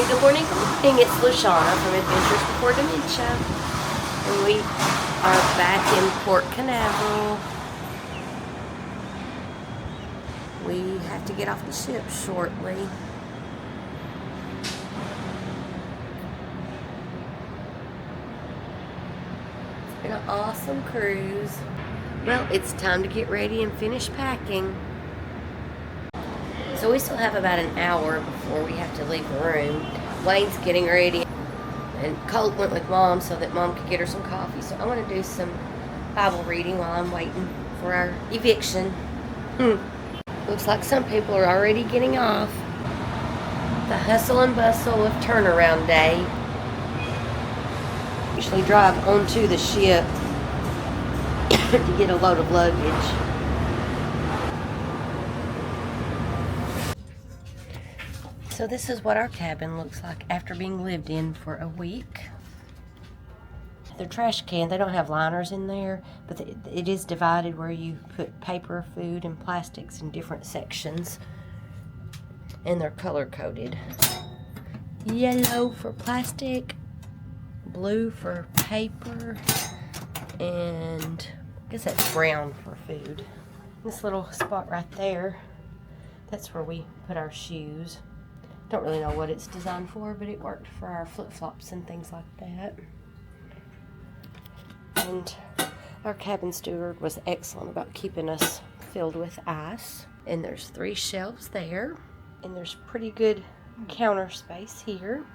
morning, good morning, good morning. It's Lou-Shawna from Adventures Before Dementia. And we are back in Port Canaveral. We have to get off the ship shortly. It's been an awesome cruise. Well, it's time to get ready and finish packing. So we still have about an hour before we have to leave the room. Wayne's getting ready, and Colt went with Mom so that Mom could get her some coffee. So I want to do some Bible reading while I'm waiting for our eviction. Looks like some people are already getting off. The hustle and bustle of turnaround day. Usually drive onto the ship to get a load of luggage. So this is what our cabin looks like after being lived in for a week. The trash can, they don't have liners in there, but it is divided where you put paper, food, and plastics in different sections. And they're color coded. Yellow for plastic, blue for paper, and I guess that's brown for food. This little spot right there, that's where we put our shoes. Don't really know what it's designed for, but it worked for our flip-flops and things like that. And our cabin steward was excellent about keeping us filled with ice. And there's 3 shelves there. And there's pretty good counter space here.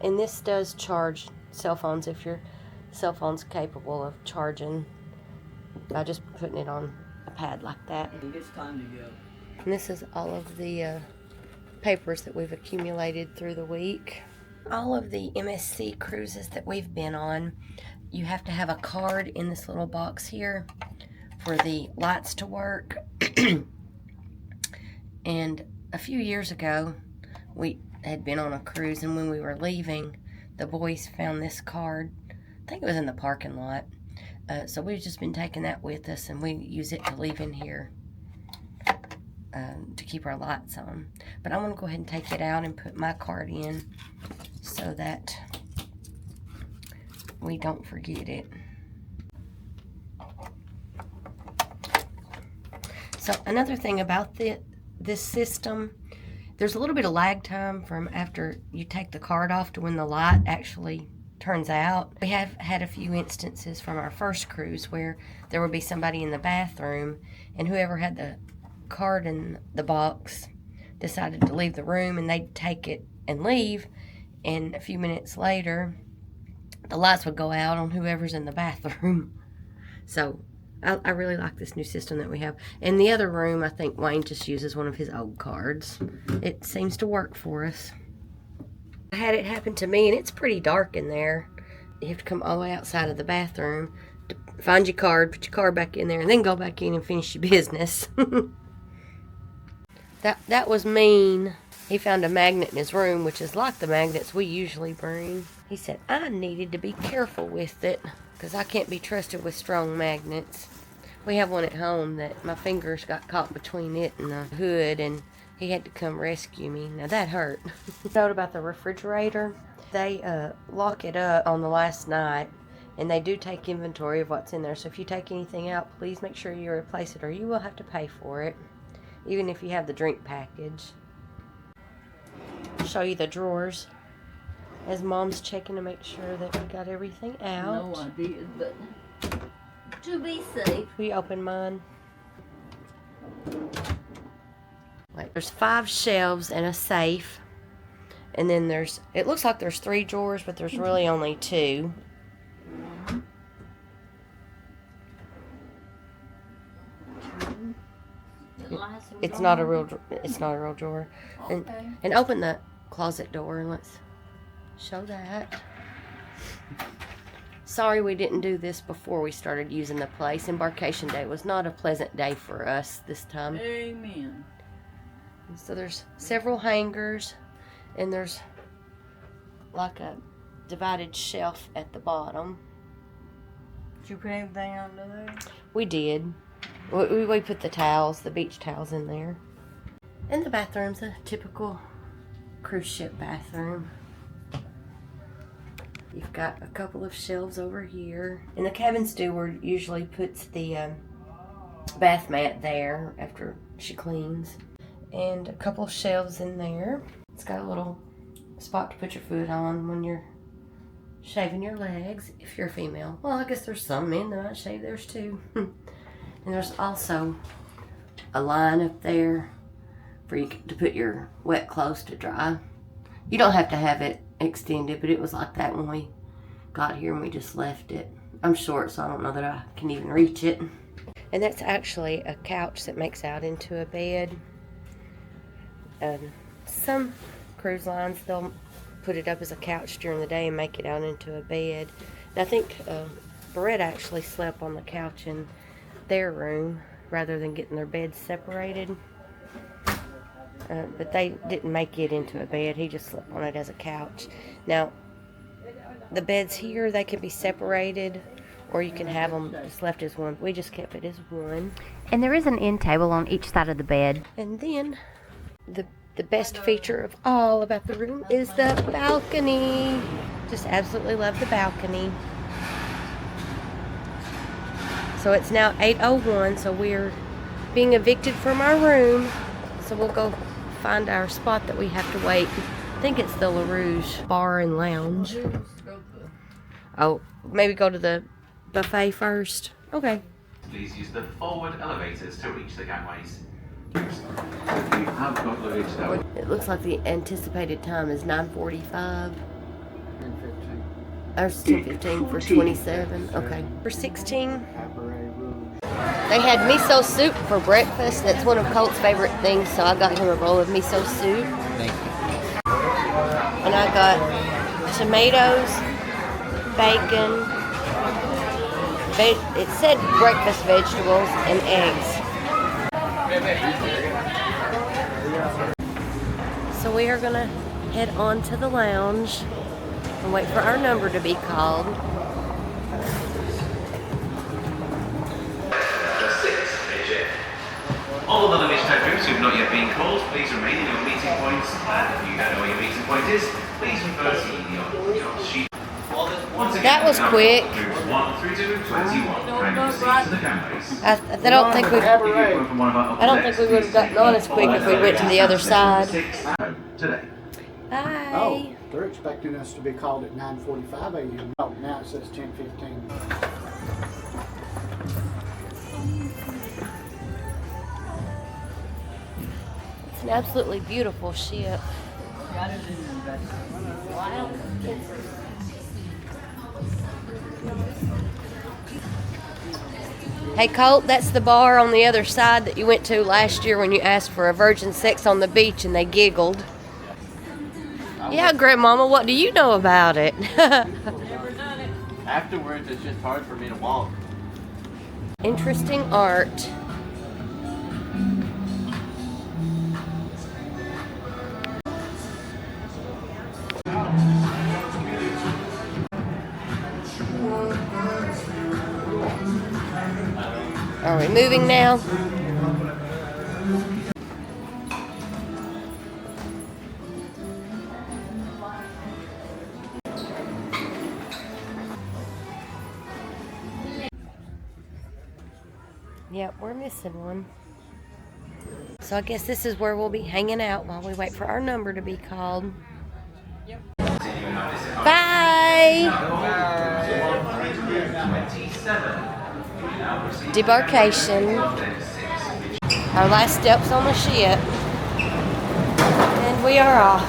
And this does charge cell phones if your cell phone's capable of charging by just putting it on a pad like that. It's time to go. And this is all of the papers that we've accumulated through the week. All of the MSC cruises that we've been on, you have to have a card in this little box here for the lights to work. And a few years ago, we had been on a cruise, and when we were leaving, the boys found this card. I think it was in the parking lot. So we've just been taking that with us, and we use it to leave in here. To keep our lights on. But I'm going to go ahead and take it out and put my card in so that we don't forget it. So another thing about this system, there's a little bit of lag time from after you take the card off to when the light actually turns out. We have had a few instances from our first cruise where there would be somebody in the bathroom, and whoever had the card in the box decided to leave the room, and they'd take it and leave, and a few minutes later the lights would go out on whoever's in the bathroom. So I really like this new system that we have. In the other room, I think Wayne just uses one of his old cards. It seems to work for us. I had it happen to me, and it's pretty dark in there. You have to come all the way outside of the bathroom to find your card, put your card back in there, and then go back in and finish your business. That was mean. He found a magnet in his room, which is like the magnets we usually bring. He said I needed to be careful with it because I can't be trusted with strong magnets. We have one at home that my fingers got caught between it and the hood, and he had to come rescue me. Now that hurt. Note about the refrigerator. They lock it up on the last night, and they do take inventory of what's in there. So if you take anything out, please make sure you replace it, or you will have to pay for it, even if you have the drink package. I'll show you the drawers as Mom's checking to make sure that we got everything out. No idea, but to be safe. We open mine. Like, there's 5 shelves and a safe, and then it looks like there's 3 drawers, but there's really only 2. It's not a real drawer. Okay. And open the closet door and let's show that. Sorry we didn't do this before we started using the place. Embarkation day was not a pleasant day for us this time. Amen. So there's several hangers, and there's like a divided shelf at the bottom. Did you put everything under there? We did. We put the towels, the beach towels in there. And the bathroom's a typical cruise ship bathroom. You've got a couple of shelves over here. And the cabin steward usually puts the bath mat there after she cleans. And a couple of shelves in there. It's got a little spot to put your foot on when you're shaving your legs, if you're a female. Well, I guess there's some men that might shave theirs too. And there's also a line up there for you to put your wet clothes to dry. You don't have to have it extended, but it was like that when we got here and we just left it. I'm short, so I don't know that I can even reach it. And that's actually a couch that makes out into a bed. Some cruise lines, they'll put it up as a couch during the day and make it out into a bed. And I think Beretta actually slept on the couch in their room rather than getting their beds separated. But they didn't make it into a bed. He just slept on it as a couch. Now, the beds here, they can be separated, or you can have them just left as one. We just kept it as one. And there is an end table on each side of the bed. And then the best feature of all about the room is the balcony. Just absolutely love the balcony. So it's now 8:01, so we're being evicted from our room. So we'll go find our spot that we have to wait. I think it's the La Rouge Bar and Lounge. Oh, maybe go to the buffet first. Okay. Please use the forward elevators to reach the gangways. You have got luggage down. It looks like the anticipated time is 9:45. Or 10:15 for 27. Okay. For 16. They had miso soup for breakfast. That's one of Colt's favorite things, so I got him a bowl of miso soup. Thank you. And I got tomatoes, bacon, it said breakfast vegetables, and eggs. So we are going to head on to the lounge and wait for our number to be called. All the luggage type groups who have not yet been called, please remain in your meeting points. And if you don't know where your meeting point is, please refer to your sheet. Once again, That was quick. Groups 1 through to 21. Kind of proceed to the gangways. I don't think we would have gotten on as quick if we went to the other side. Today. Bye. Oh, they're expecting us to be called at 9:45 a.m. Oh, now it says 10:15. It's an absolutely beautiful ship. Hey Colt, that's the bar on the other side that you went to last year when you asked for a virgin sex on the beach and they giggled. Yeah, Grandmama, what do you know about it? Afterwards, it's just hard for me to walk. Interesting art. Are we moving now? Yep, we're missing one. So I guess this is where we'll be hanging out while we wait for our number to be called. Yep. Bye! Debarkation. Our last steps on the ship. And we are off.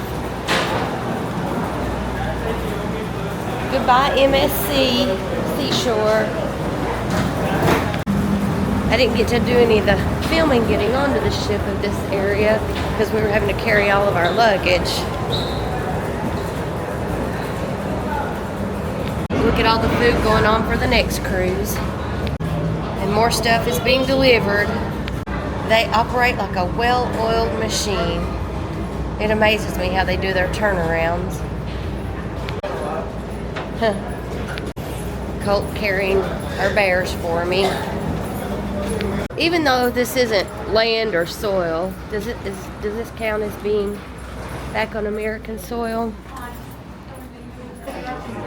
Goodbye, MSC Seashore. I didn't get to do any of the filming getting onto the ship of this area because we were having to carry all of our luggage. Look at all the food going on for the next cruise. And more stuff is being delivered. They operate like a well-oiled machine. It amazes me how they do their turnarounds. Colt carrying our bears for me. Even though this isn't land or soil, does this count as being back on American soil?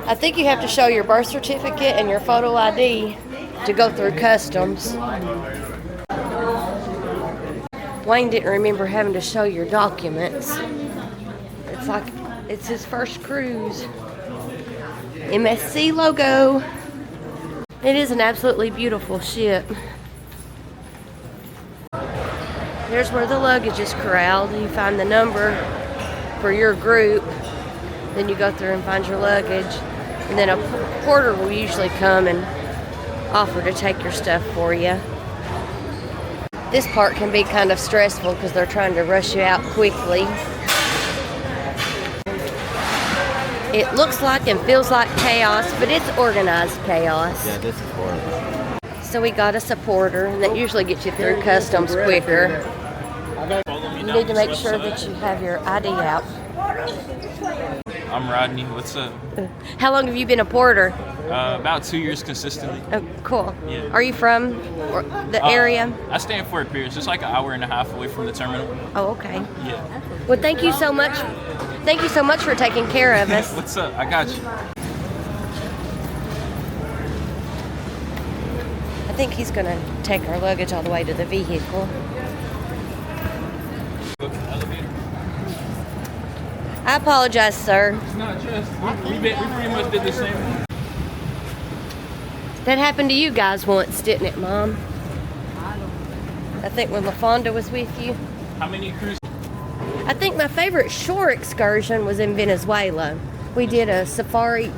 I think you have to show your birth certificate and your photo ID to go through customs. Wayne didn't remember having to show your documents. It's like it's his first cruise. MSC logo. It is an absolutely beautiful ship. There's where the luggage is corralled. You find the number for your group. Then you go through and find your luggage. And then a porter will usually come and offer to take your stuff for you. This part can be kind of stressful because they're trying to rush you out quickly. It looks like and feels like chaos, but it's organized chaos. Yeah, this is horrible. So we got a supporter, and that usually gets you through customs quicker. You need to make sure that you have your ID out. I'm Rodney. What's up? How long have you been a porter? About 2 years consistently. Oh, cool. Yeah. Are you from the area? I stay in Fort Pierce, just like an hour and a half away from the terminal. Oh, okay. Yeah. Well, thank you so much. Thank you so much for taking care of us. What's up? I got you. I think he's going to take our luggage all the way to the vehicle. Elevator. I apologize, sir. It's not just. We pretty much did the same thing. That happened to you guys once, didn't it, Mom? I think when LaFonda was with you. How many cruises? I think my favorite shore excursion was in Venezuela. We did a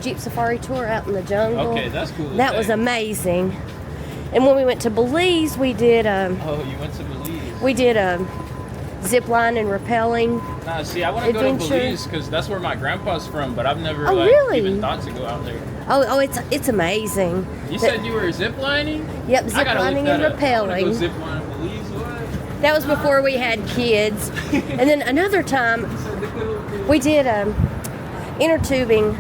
Jeep safari tour out in the jungle. Okay, that's cool. That was amazing. And when we went to Belize, we did Oh, you went to Belize. we did a zip line and rappelling. Nah, see, I want to go to adventure. Belize because that's where my grandpa's from, but I've never really? even thought to go out there. Oh, it's amazing. You said you were zip lining? Yep, zip lining and rappelling. Go zip line in Belize, what? That was before we had kids. And then another time, we did a inner tubing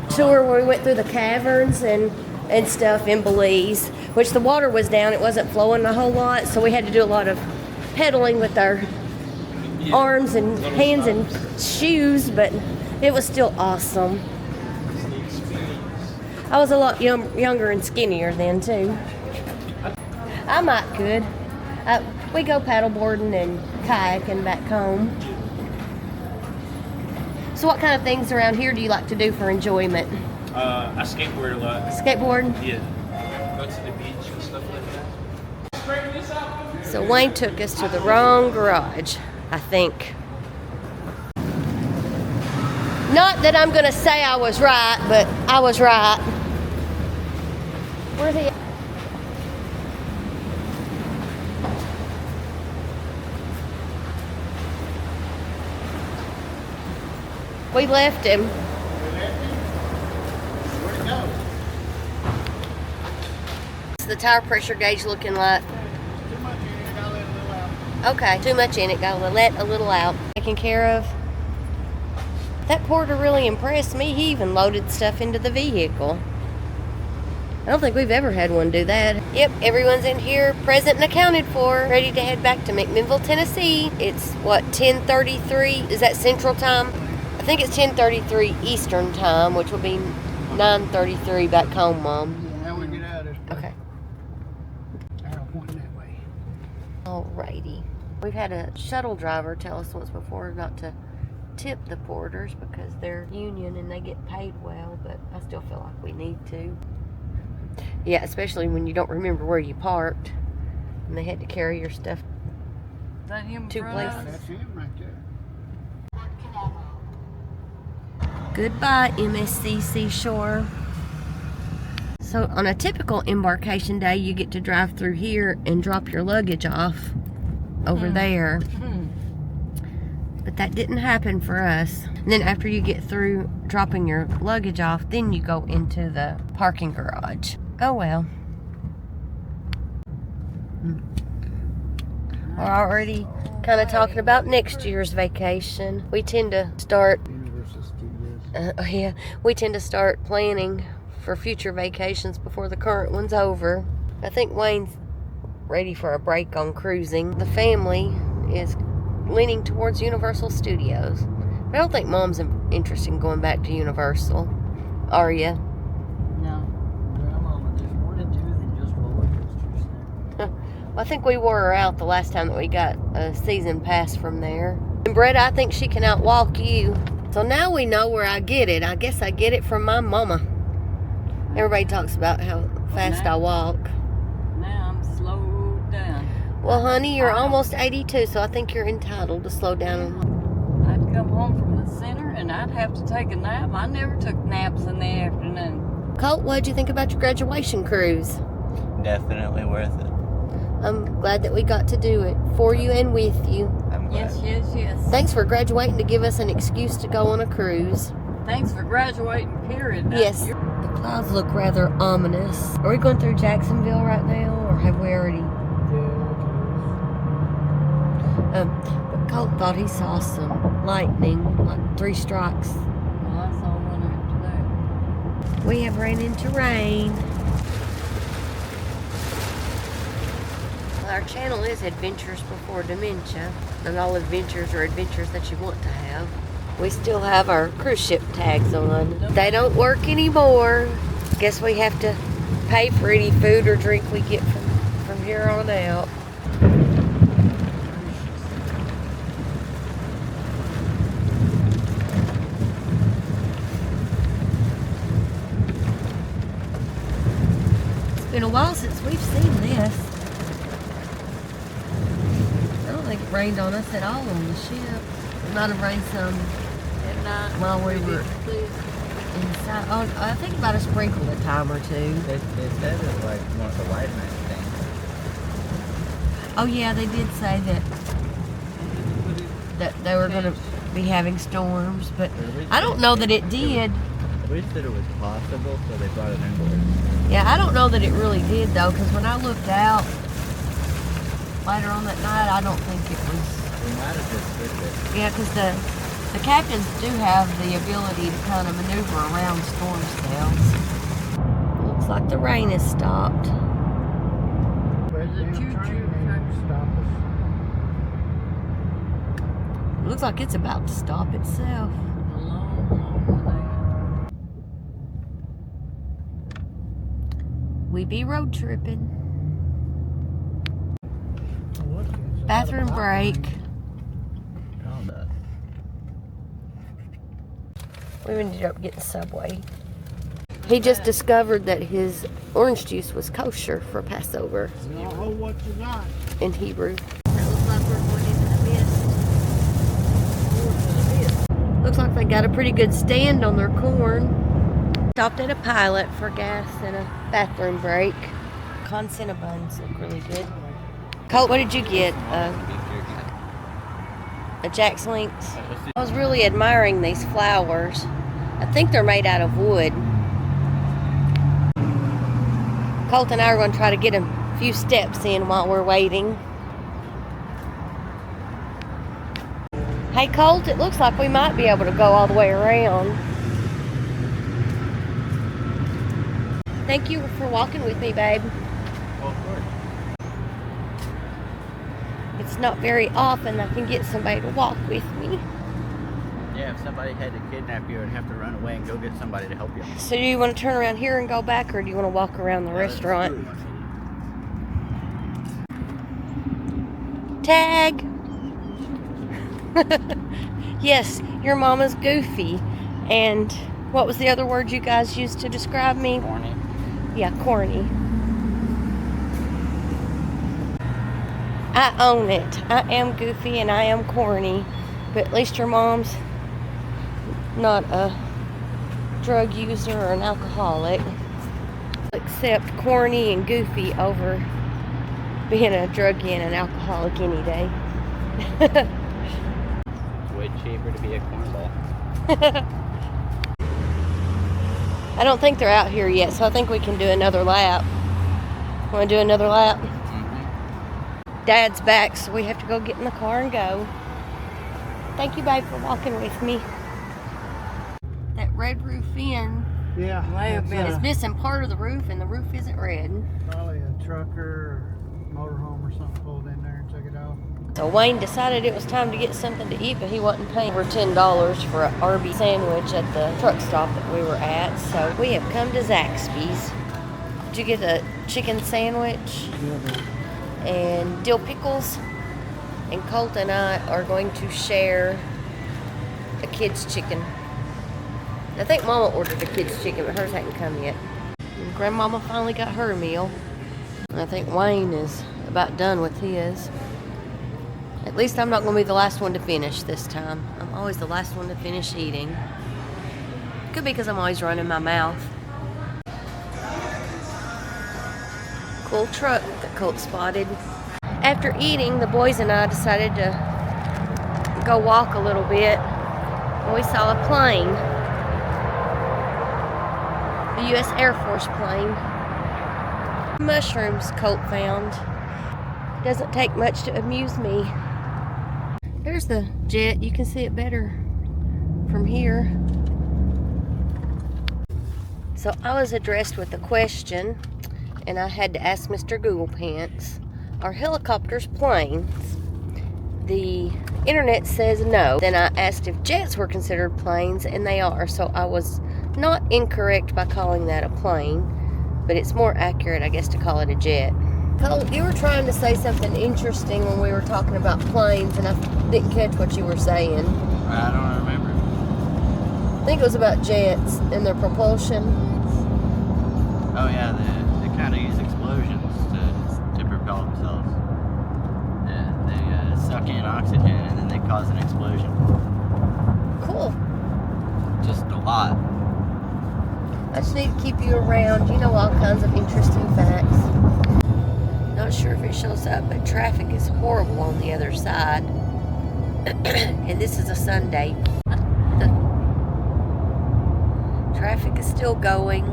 tour where we went through the caverns and stuff in Belize, which the water was down. It wasn't flowing a whole lot, so we had to do a lot of pedaling with our arms and hands and shoes, but it was still awesome. I was a lot younger and skinnier then, too. I might could. We go paddleboarding and kayaking back home. So what kind of things around here do you like to do for enjoyment? I skateboard a lot. Skateboard? Yeah. Go to the beach and stuff like that. So Wayne took us to the wrong garage, I think. Not that I'm going to say I was right, but I was right. Where's he at? We left him. Where'd it go? What's the tire pressure gauge looking like? Too much in it, gotta let it a little out. Okay, too much in it. Gotta let a little out. Taken care of. That porter really impressed me. He even loaded stuff into the vehicle. I don't think we've ever had one do that. Yep, everyone's in here, present and accounted for, ready to head back to McMinnville, Tennessee. It's, 10:33? Is that Central Time? I think it's 10:33 Eastern Time, which will be 9:33 back home, Mom. How we get out of this place? Okay. Arrow pointing that way. Alrighty. We've had a shuttle driver tell us once before not to tip the porters because they're union and they get paid well, but I still feel like we need to. Yeah, especially when you don't remember where you parked and they had to carry your stuff to places. That's him right there. Goodbye, MSC Seashore. So on a typical embarkation day, you get to drive through here and drop your luggage off over there. But that didn't happen for us. And then after you get through dropping your luggage off, then you go into the parking garage. Oh well. We're already kind of talking about next year's vacation. We tend to start we tend to start planning for future vacations before the current one's over. I think Wayne's ready for a break on cruising. The family is leaning towards Universal Studios. I don't think Mom's interested in going back to Universal. Are you? No. Grandmama, there's more to do than just roller coasters there. Well, I think we wore her out the last time that we got a season pass from there. And Beretta, I think she can outwalk you. So now we know where I get it. I guess I get it from my mama. Everybody talks about how fast I walk. Now I'm slowed down. Well, honey, you're almost 82, so I think you're entitled to slow down. I'd come home from the center and I'd have to take a nap. I never took naps in the afternoon. Colt, what'd you think about your graduation cruise? Definitely worth it. I'm glad that we got to do it for you and with you. I'm glad. Yes. Thanks for graduating to give us an excuse to go on a cruise. Thanks for graduating, period. Yes. The clouds look rather ominous. Are we going through Jacksonville right now, or have we already? But Colt thought he saw some lightning, like 3 strikes. Well, I saw one after that. We have ran into rain. Well, our channel is Adventures Before Dementia. Not all adventures are adventures that you want to have. We still have our cruise ship tags on. They don't work anymore. Guess we have to pay for any food or drink we get from here on out. It's been a while since we've seen this. I don't think it rained on us at all on the ship. It might have rained some while we were inside. Oh, I think it might have sprinkled a time or two. They said it's like one of the light night things. Oh yeah, they did say that they were going to be having storms, but I don't know that it did. We said it was possible, so they brought it indoors. Yeah, I don't know that it really did though, because when I looked out later on that night, I don't think it was. We might have just switched it. Yeah, because the captains do have the ability to kind of maneuver around storm cells. Looks like the rain has stopped. There's a choo-choo stop us. Looks like it's about to stop itself. A long We be road tripping. Bathroom break. We ended up getting Subway. He just discovered that his orange juice was kosher for Passover Oh, what you got? in Hebrew. That looks like we're going into the mist. Looks like they got a pretty good stand on their corn. Stopped at a Pilot for gas and a bathroom break. Con Cinnabons look really good. Colt, what did you get? A Jack's Links. I was really admiring these flowers. I think they're made out of wood. Colt and I are going to try to get a few steps in while we're waiting. Hey Colt, it looks like we might be able to go all the way around. Thank you for walking with me, babe. Well, of course. It's not very often I can get somebody to walk with me. Yeah, if somebody had to kidnap you and have to run away and go get somebody to help you. So do you want to turn around here and go back, or do you want to walk around the restaurant? Tag! Yes, your mama's goofy. And what was the other word you guys used to describe me? Corny. Yeah, corny. I own it. I am goofy and I am corny. But at least your mom's not a drug user or an alcoholic. Accept corny and goofy over being a druggie and an alcoholic any day. It's way cheaper to be a cornball. I don't think they're out here yet, so I think we can do another lap. Want to do another lap? Mm-hmm. Dad's back, so we have to go get in the car and go. Thank you, babe, for walking with me. That red roof inn Yeah. is missing part of the roof, and the roof isn't red. Probably a trucker or motorhome or something pulled in there and took it out. So Wayne decided it was time to get something to eat, but he wasn't paying over $10 for an Arby's sandwich at the truck stop that we were at. So we have come to Zaxby's. Did you get a chicken sandwich and dill pickles? And Colt and I are going to share a kid's chicken. I think Mama ordered a kid's chicken, but hers hadn't come yet. And Grandmama finally got her meal. And I think Wayne is about done with his. At least I'm not going to be the last one to finish this time. I'm always the last one to finish eating. Could be because I'm always running my mouth. Cool truck that Colt spotted. After eating, the boys and I decided to go walk a little bit. And we saw a plane. The U.S. Air Force plane. Mushrooms Colt found. Doesn't take much to amuse me. There's the jet. You can see it better from here. So I was addressed with a question, and I had to ask Mr. Google Pants, are helicopters planes? The internet says no. Then I asked if jets were considered planes, and they are. So I was not incorrect by calling that a plane, but it's more accurate, I guess, to call it a jet. Colt, you were trying to say something interesting when we were talking about planes, and I didn't catch what you were saying. I don't remember. I think it was about jets and their propulsion. Oh yeah, they kind of use explosions to propel themselves. They suck in oxygen and then they cause an explosion. Cool. Just a lot. I just need to keep you around. You know all kinds of interesting facts. Not sure if it shows up, but traffic is horrible on the other side. And this is a Sunday. The traffic is still going.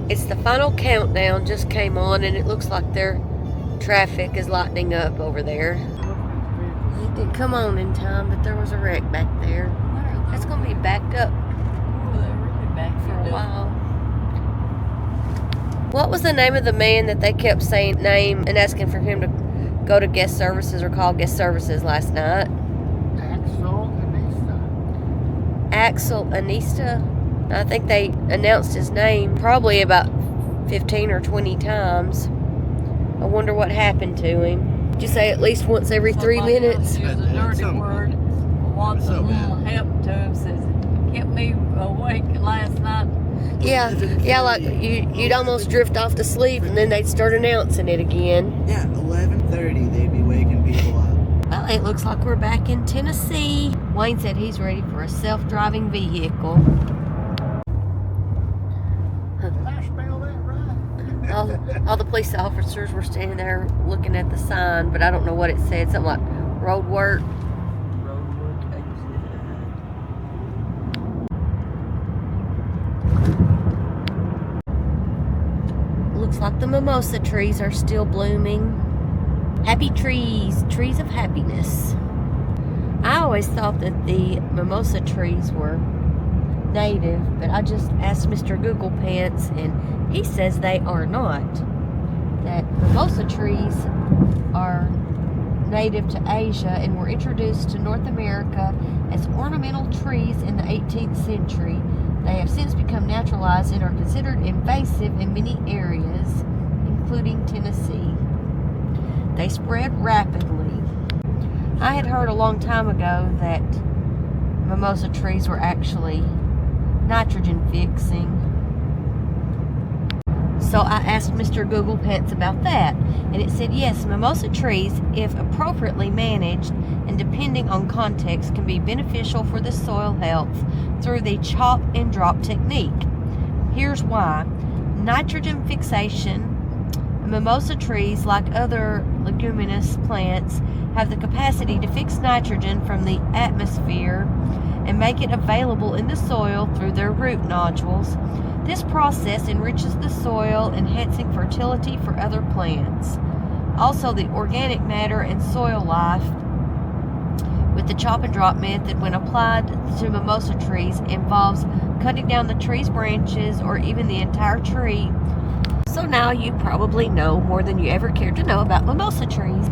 It's the final countdown just came on, and it looks like their traffic is lightening up over there. It didn't come on in time, but there was a wreck back there. It's going to be backed up for a while. What was the name of the man that they kept saying name and asking for him to go to guest services or call guest services last night? Axel Anista. I think they announced his name probably about 15 or 20 times. I wonder what happened to him. Did you say at least once every 3 minutes? Use a dirty word. What happened to him says it kept me awake last night. Yeah, like you'd almost drift off to sleep, and then they'd start announcing it again. Yeah, 11:30 they'd be waking people up. Well, it looks like we're back in Tennessee. Wayne said he's ready for a self-driving vehicle. Did I spell that right? All the police officers were standing there looking at the sign, but I don't know what it said. Something like road work. Looks like the mimosa trees are still blooming. Happy trees, trees of happiness. I always thought that the mimosa trees were native, but I just asked Mr. Google Pants, and he says they are not. That mimosa trees are native to Asia and were introduced to North America as ornamental trees in the 18th century. They have since become naturalized and are considered invasive in many areas, including Tennessee. They spread rapidly. I had heard a long time ago that mimosa trees were actually nitrogen fixing. So I asked Mr. Google Pants about that, and it said yes, mimosa trees, if appropriately managed and depending on context, can be beneficial for the soil health through the chop and drop technique. Here's why. Nitrogen fixation. Mimosa trees, like other leguminous plants, have the capacity to fix nitrogen from the atmosphere and make it available in the soil through their root nodules. This process enriches the soil, enhancing fertility for other plants. Also, the organic matter and soil life with the chop and drop method, when applied to mimosa trees, involves cutting down the tree's branches or even the entire tree So now you probably know more than you ever cared to know about mimosa trees.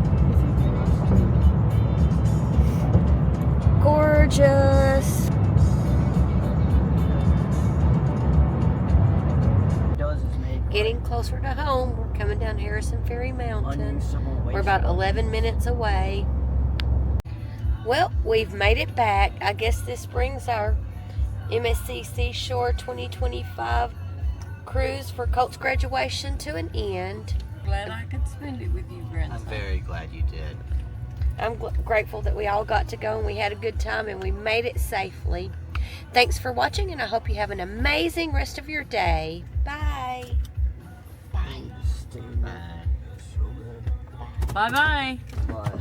Gorgeous. Getting closer to home. We're coming down Harrison Ferry Mountain. We're about 11 minutes away. Well, we've made it back. I guess this brings our MSC Seashore 2025 cruise for Colt's graduation to an end. Glad I could spend it with you, grandson. I'm very glad you did. I'm grateful that we all got to go and we had a good time and we made it safely. Thanks for watching, and I hope you have an amazing rest of your day. Bye. Bye. Bye-bye. Bye.